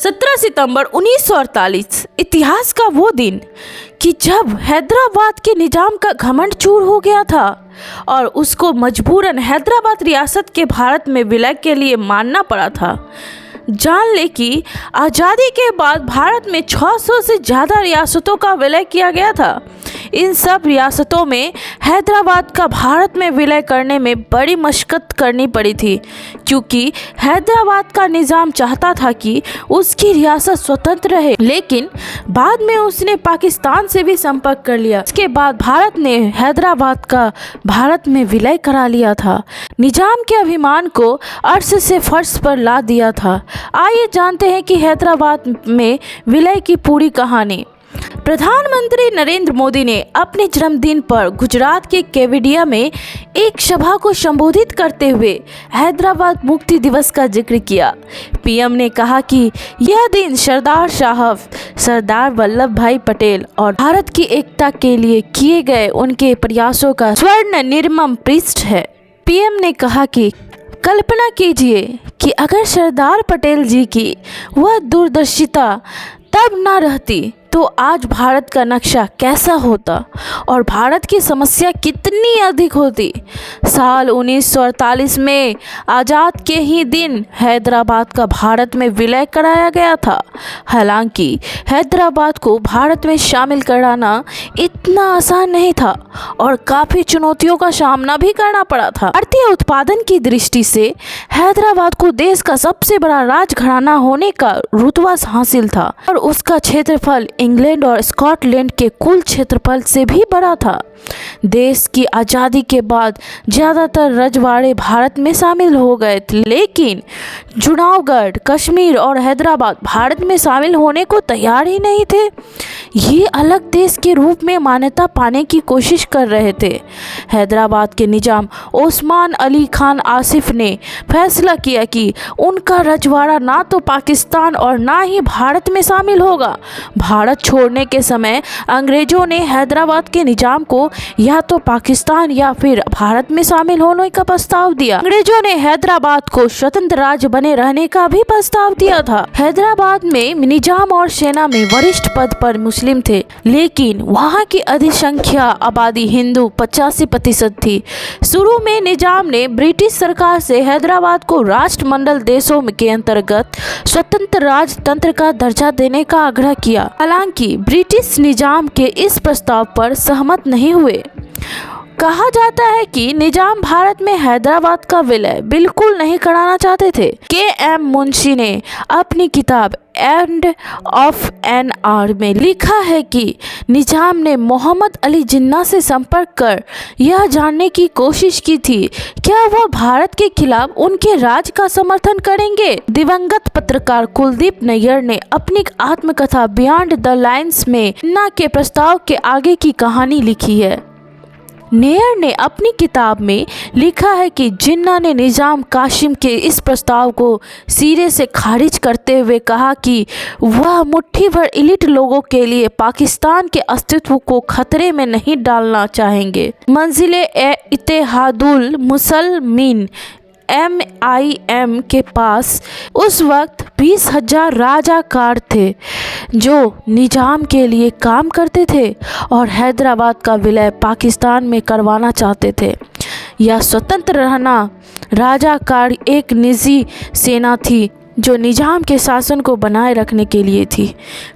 17 सितंबर 1948 इतिहास का वो दिन कि जब हैदराबाद के निजाम का घमंड चूर हो गया था और उसको मजबूरन हैदराबाद रियासत के भारत में विलय के लिए मानना पड़ा था। जान ले कि आज़ादी के बाद भारत में 600 से ज़्यादा रियासतों का विलय किया गया था। इन सब रियासतों में हैदराबाद का भारत में विलय करने में बड़ी मशक्क़त करनी पड़ी थी, क्योंकि हैदराबाद का निज़ाम चाहता था कि उसकी रियासत स्वतंत्र रहे, लेकिन बाद में उसने पाकिस्तान से भी संपर्क कर लिया। इसके बाद भारत ने हैदराबाद का भारत में विलय करा लिया था, निजाम के अभिमान को अर्श से फर्श पर ला दिया था। आइए जानते हैं कि हैदराबाद में विलय की पूरी कहानी। प्रधानमंत्री नरेंद्र मोदी ने अपने जन्मदिन पर गुजरात के केवडिया में एक सभा को संबोधित करते हुए हैदराबाद मुक्ति दिवस का जिक्र किया। पीएम ने कहा कि यह दिन सरदार साहब सरदार वल्लभ भाई पटेल और भारत की एकता के लिए किए गए उनके प्रयासों का स्वर्ण निर्मम पृष्ठ है। पीएम ने कहा कि कल्पना कीजिए कि अगर सरदार पटेल जी की वह दूरदर्शिता तब न रहती तो आज भारत का नक्शा कैसा होता और भारत की समस्या कितनी अधिक होती। साल 1948 में आज़ाद के ही दिन हैदराबाद का भारत में विलय कराया गया था। हालांकि हैदराबाद को भारत में शामिल कराना इतना आसान नहीं था और काफ़ी चुनौतियों का सामना भी करना पड़ा था। भारतीय उत्पादन की दृष्टि से हैदराबाद को देश का सबसे बड़ा राजघराना होने का रुतबा हासिल था और उसका क्षेत्रफल इंग्लैंड और स्कॉटलैंड के कुल क्षेत्रफल से भी बड़ा था। देश की आज़ादी के बाद ज़्यादातर रजवाड़े भारत में शामिल हो गए थे, लेकिन जुनागढ़, कश्मीर और हैदराबाद भारत में शामिल होने को तैयार ही नहीं थे। ये अलग देश के रूप में मान्यता पाने की कोशिश कर रहे थे। हैदराबाद के निजाम ओस्मान अली खान आसिफ ने फैसला किया कि उनका रजवाड़ा ना तो पाकिस्तान और ना ही भारत में शामिल होगा। भारत छोड़ने के समय अंग्रेजों ने हैदराबाद के निजाम को या तो पाकिस्तान या फिर भारत में शामिल होने का प्रस्ताव दिया। अंग्रेजों ने हैदराबाद को स्वतंत्र राज्य बने रहने का भी प्रस्ताव दिया था। हैदराबाद में निजाम और सेना में वरिष्ठ पद पर मुस्लिम थे, लेकिन वहां की अधिसंख्या आबादी हिंदू 85% थी। शुरू में निजाम ने ब्रिटिश सरकार से हैदराबाद को राष्ट्रमंडल देशों के अंतर्गत स्वतंत्र राजतंत्र का दर्जा देने का आग्रह किया। हालांकि ब्रिटिश निजाम के इस प्रस्ताव पर सहमत नहीं हुए। कहा जाता है कि निजाम भारत में हैदराबाद का विलय बिल्कुल नहीं कराना चाहते थे। के.एम. मुंशी ने अपनी किताब एंड ऑफ एन आर में लिखा है कि निजाम ने मोहम्मद अली जिन्ना से संपर्क कर यह जानने की कोशिश की थी क्या वह भारत के खिलाफ उनके राज का समर्थन करेंगे। दिवंगत पत्रकार कुलदीप नैयर ने अपनी आत्मकथा बियॉन्ड द लाइन्स में जिन्ना के प्रस्ताव के आगे की कहानी लिखी है। नेयर ने अपनी किताब में लिखा है कि जिन्ना ने निजाम कासिम के इस प्रस्ताव को सिरे से खारिज करते हुए कहा कि वह मुट्ठी भर इलीट लोगों के लिए पाकिस्तान के अस्तित्व को खतरे में नहीं डालना चाहेंगे। मंजिले इत्तेहादुल मुसलमीन MIM के पास उस वक्त 20,000 राजाकार थे जो निजाम के लिए काम करते थे और हैदराबाद का विलय पाकिस्तान में करवाना चाहते थे। यह स्वतंत्र रहना राजाकार एक निजी सेना थी जो निजाम के शासन को बनाए रखने के लिए थी।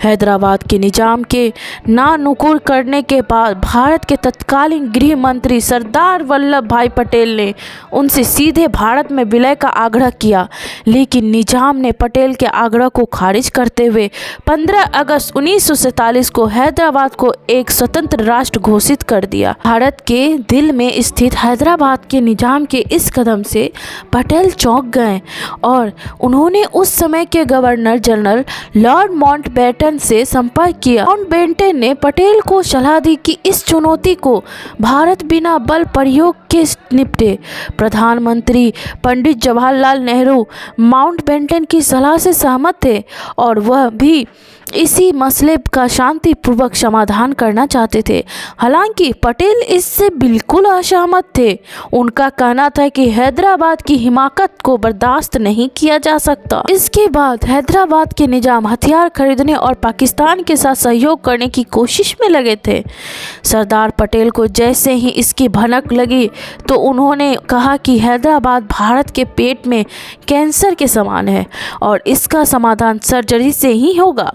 हैदराबाद के निजाम के नानुकुर करने के बाद भारत के तत्कालीन गृह मंत्री सरदार वल्लभ भाई पटेल ने उनसे सीधे भारत में विलय का आग्रह किया, लेकिन निजाम ने पटेल के आग्रह को खारिज करते हुए 15 अगस्त 1947 को हैदराबाद को एक स्वतंत्र राष्ट्र घोषित कर दिया। भारत के दिल में स्थित हैदराबाद के निजाम के इस कदम से पटेल चौंक गए और उन्होंने उस समय के गवर्नर जनरल लॉर्ड माउंटबेटन से संपर्क किया। माउंटबेटन ने पटेल को सलाह दी कि इस चुनौती को भारत बिना बल प्रयोग के निपटे। प्रधानमंत्री पंडित जवाहरलाल नेहरू माउंटबेटन की सलाह से सहमत थे और वह भी इसी मसले का शांतिपूर्वक समाधान करना चाहते थे। हालांकि पटेल इससे बिल्कुल असहमत थे। उनका कहना था कि हैदराबाद की हिमाकत को बर्दाश्त नहीं किया जा सकता। इसके बाद हैदराबाद के निजाम हथियार खरीदने और पाकिस्तान के साथ सहयोग करने की कोशिश में लगे थे। सरदार पटेल को जैसे ही इसकी भनक लगी तो उन्होंने कहा कि हैदराबाद भारत के पेट में कैंसर के समान है और इसका समाधान सर्जरी से ही होगा।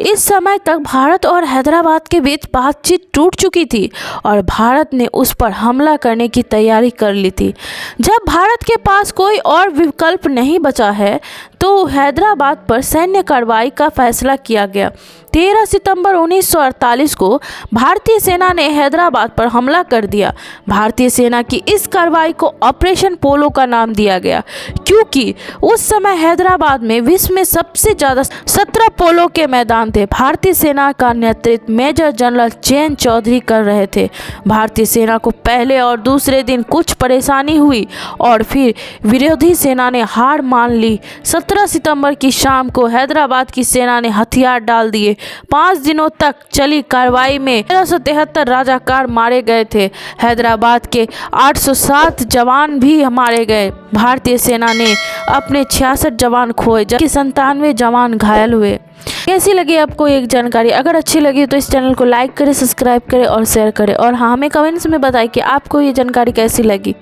इस समय तक भारत और हैदराबाद के बीच बातचीत टूट चुकी थी और भारत ने उस पर हमला करने की तैयारी कर ली थी। जब भारत के पास कोई और विकल्प नहीं बचा है तो हैदराबाद पर सैन्य कार्रवाई का फैसला किया गया। 13 सितंबर 1948 को भारतीय सेना ने हैदराबाद पर हमला कर दिया। भारतीय सेना की इस कार्रवाई को ऑपरेशन पोलो का नाम दिया गया, क्योंकि उस समय हैदराबाद में विश्व में सबसे ज़्यादा 17 पोलो के मैदान थे। भारतीय सेना का नेतृत्व मेजर जनरल चैन चौधरी कर रहे थे। भारतीय सेना को पहले और दूसरे दिन कुछ परेशानी हुई और फिर विरोधी सेना ने हार मान ली। 17 सितंबर की शाम को हैदराबाद की सेना ने हथियार डाल दिए। 5 दिनों तक चली कार्रवाई में 1373 राजाकार मारे गए थे। हैदराबाद के 807 जवान भी मारे गए। भारतीय सेना ने अपने 66 जवान खोए जबकि 97 जवान घायल हुए। कैसी लगी आपको एक जानकारी? अगर अच्छी लगी तो इस चैनल को लाइक करें, सब्सक्राइब करें और शेयर करें। और हाँ, हमें कमेंट्स में बताएं कि आपको ये जानकारी कैसी लगी।